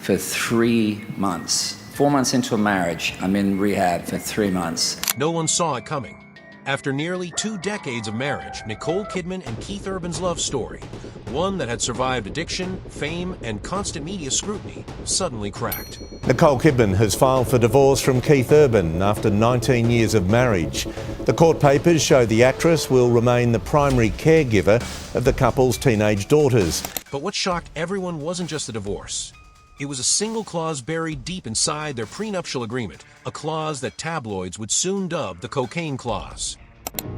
for 3 months. 4 months into a marriage, I'm in rehab for 3 months. No one saw it coming. After nearly 2 decades of marriage, Nicole Kidman and Keith Urban's love story, one that had survived addiction, fame, and constant media scrutiny, suddenly cracked. Nicole Kidman has filed for divorce from Keith Urban after 19 years of marriage. The court papers show the actress will remain the primary caregiver of the couple's teenage daughters. But what shocked everyone wasn't just the divorce. It was a single clause buried deep inside their prenuptial agreement, a clause that tabloids would soon dub the cocaine clause.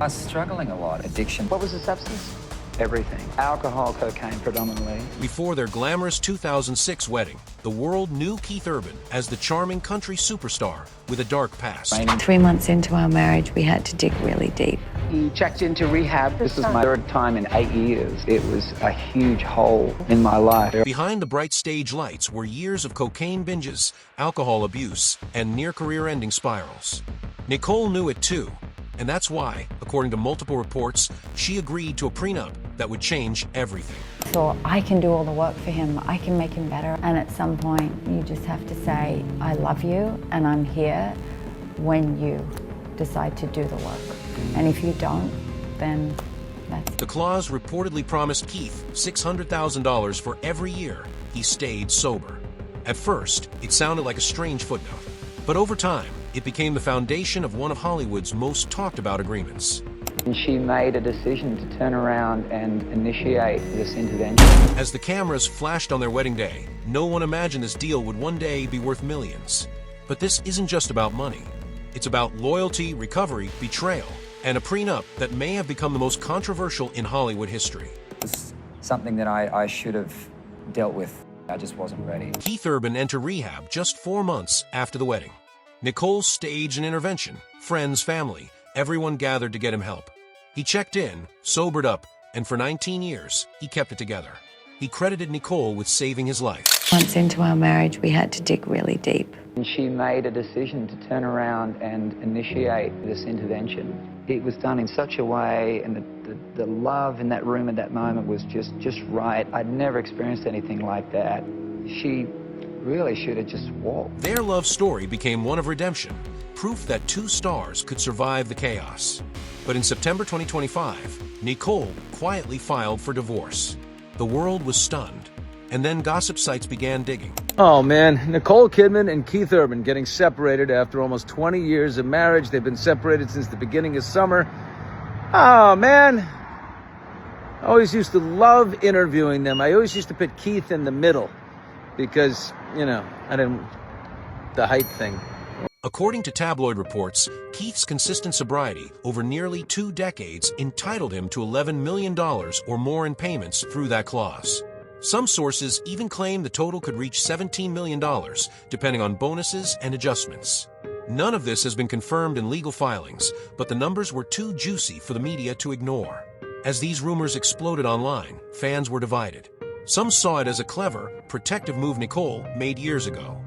I was struggling a lot. Addiction. What was the substance? Everything. Alcohol, cocaine predominantly. Before their glamorous 2006 wedding, the world knew Keith Urban as the charming country superstar with a dark past. 3 months into our marriage, we had to dig really deep. He checked into rehab. This is my 3rd time in 8 years. It was a huge hole in my life. Behind the bright stage lights were years of cocaine binges, alcohol abuse, and near-career-ending spirals. Nicole knew it too, and that's why, according to multiple reports, she agreed to a prenup that would change everything. So I can do all the work for him, I can make him better, and at some point you just have to say, I love you and I'm here when you decide to do the work. And if you don't, then that's it. The clause reportedly promised Keith $600,000 for every year he stayed sober. At first, it sounded like a strange footnote, but over time, it became the foundation of one of Hollywood's most talked about agreements. And she made a decision to turn around and initiate this intervention. As the cameras flashed on their wedding day, no one imagined this deal would one day be worth millions. But this isn't just about money. It's about loyalty, recovery, betrayal, and a prenup that may have become the most controversial in Hollywood history. It's something that I should have dealt with. I just wasn't ready. Keith Urban entered rehab just 4 months after the wedding. Nicole staged an intervention. Friends, family, everyone gathered to get him help. He checked in, sobered up, and for 19 years, he kept it together. He credited Nicole with saving his life. Once into our marriage, we had to dig really deep. And she made a decision to turn around and initiate this intervention. It was done in such a way, and the love in that room at that moment was just right. I'd never experienced anything like that. She really should have just walked. Their love story became one of redemption, proof that 2 stars could survive the chaos. But in September 2025, Nicole quietly filed for divorce. The world was stunned, and then gossip sites began digging. Oh man, Nicole Kidman and Keith Urban getting separated after almost 20 years of marriage. They've been separated since the beginning of summer. Oh man, I always used to love interviewing them. I always used to put Keith in the middle because, the height thing. According to tabloid reports, Keith's consistent sobriety over nearly 2 decades entitled him to $11 million or more in payments through that clause. Some sources even claim the total could reach $17 million, depending on bonuses and adjustments. None of this has been confirmed in legal filings, but the numbers were too juicy for the media to ignore. As these rumors exploded online, fans were divided. Some saw it as a clever, protective move Nicole made years ago.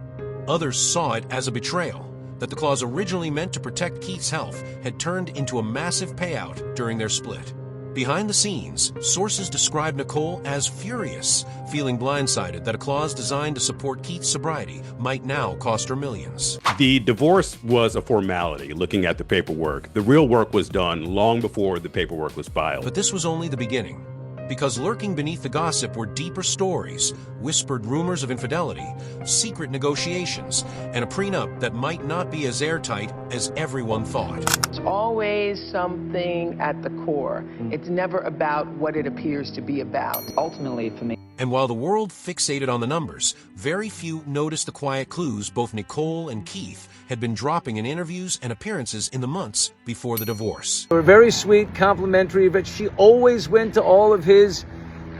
Others saw it as a betrayal, that the clause originally meant to protect Keith's health had turned into a massive payout during their split. Behind the scenes, sources described Nicole as furious, feeling blindsided that a clause designed to support Keith's sobriety might now cost her millions. The divorce was a formality, looking at the paperwork. The real work was done long before the paperwork was filed. But this was only the beginning. Because lurking beneath the gossip were deeper stories, whispered rumors of infidelity, secret negotiations, and a prenup that might not be as airtight as everyone thought. It's always something at the core. It's never about what it appears to be about. Ultimately, for me. And while the world fixated on the numbers, very few noticed the quiet clues both Nicole and Keith had been dropping in interviews and appearances in the months before the divorce. They were very sweet, complimentary, but she always went to all of his,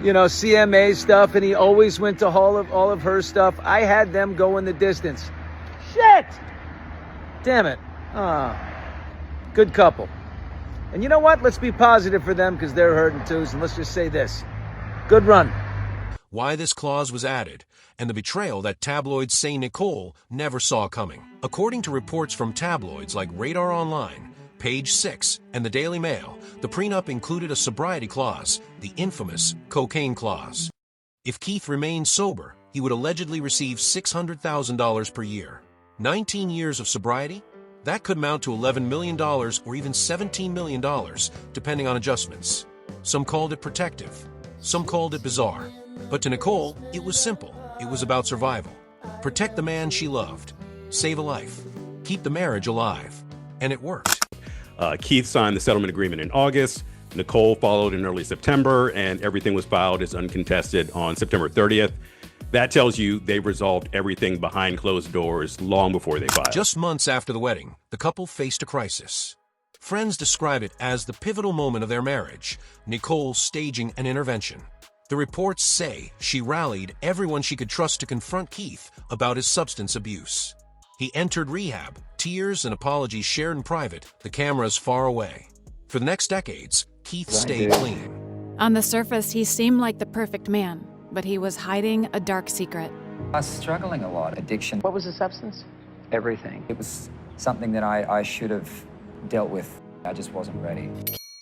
CMA stuff, and he always went to all of her stuff. I had them go in the distance. Shit! Damn it. Good couple. And you know what? Let's be positive for them because they're hurting too, and let's just say this. Good run. Why this clause was added, and the betrayal that tabloids say Nicole never saw coming. According to reports from tabloids like Radar Online, Page 6, and the Daily Mail, the prenup included a sobriety clause, the infamous cocaine clause. If Keith remained sober, he would allegedly receive $600,000 per year. 19 years of sobriety? That could amount to $11 million or even $17 million, depending on adjustments. Some called it protective. Some called it bizarre. But to Nicole, it was simple. It was about survival. Protect the man she loved. Save a life. Keep the marriage alive. And it worked. Keith signed the settlement agreement in August. Nicole followed in early September, and everything was filed as uncontested on September 30th. That tells you they resolved everything behind closed doors long before they filed. Just months after the wedding, the couple faced a crisis. Friends describe it as the pivotal moment of their marriage, Nicole staging an intervention. The reports say she rallied everyone she could trust to confront Keith about his substance abuse. He entered rehab, tears and apologies shared in private, the cameras far away. For the next decades, Keith stayed clean. On the surface, he seemed like the perfect man, but he was hiding a dark secret. I was struggling a lot. Addiction. What was the substance? Everything. It was something that I should have dealt with. I just wasn't ready.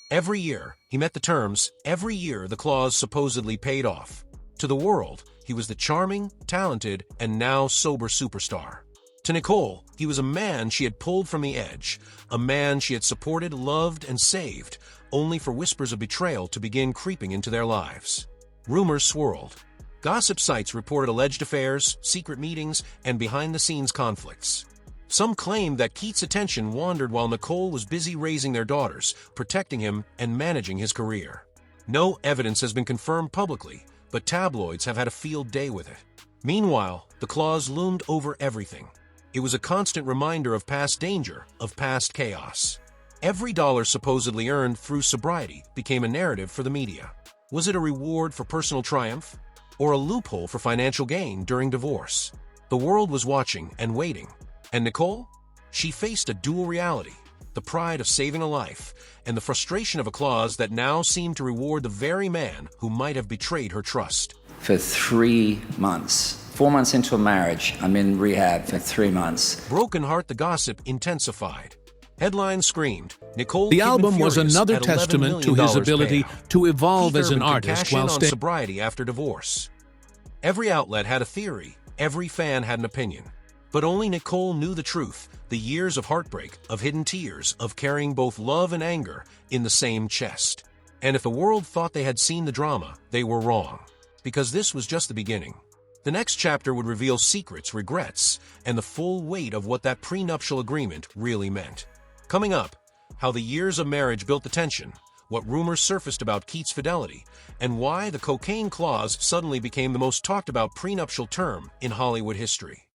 Every year, he met the terms. Every year, the clause supposedly paid off. To the world, he was the charming, talented, and now sober superstar. To Nicole, he was a man she had pulled from the edge, a man she had supported, loved, and saved, only for whispers of betrayal to begin creeping into their lives. Rumors swirled. Gossip sites reported alleged affairs, secret meetings, and behind-the-scenes conflicts. Some claimed that Keith's attention wandered while Nicole was busy raising their daughters, protecting him, and managing his career. No evidence has been confirmed publicly, but tabloids have had a field day with it. Meanwhile, the clause loomed over everything. It was a constant reminder of past danger, of past chaos. Every dollar supposedly earned through sobriety became a narrative for the media. Was it a reward for personal triumph, or a loophole for financial gain during divorce? The world was watching and waiting. And Nicole? She faced a dual reality, the pride of saving a life, and the frustration of a clause that now seemed to reward the very man who might have betrayed her trust. For 3 months, 4 months into a marriage, I'm in rehab for 3 months. Broken heart, the gossip intensified. Headlines screamed, Nicole The Kidman album was furious another at $11 testament to million his ability payout. to evolve Keith as an Urban could artist cash in while on staying. sobriety after divorce. Every outlet had a theory, every fan had an opinion. But only Nicole knew the truth, the years of heartbreak, of hidden tears, of carrying both love and anger in the same chest. And if the world thought they had seen the drama, they were wrong. Because this was just the beginning. The next chapter would reveal secrets, regrets, and the full weight of what that prenuptial agreement really meant. Coming up, how the years of marriage built the tension, what rumors surfaced about Keith's fidelity, and why the cocaine clause suddenly became the most talked about prenuptial term in Hollywood history.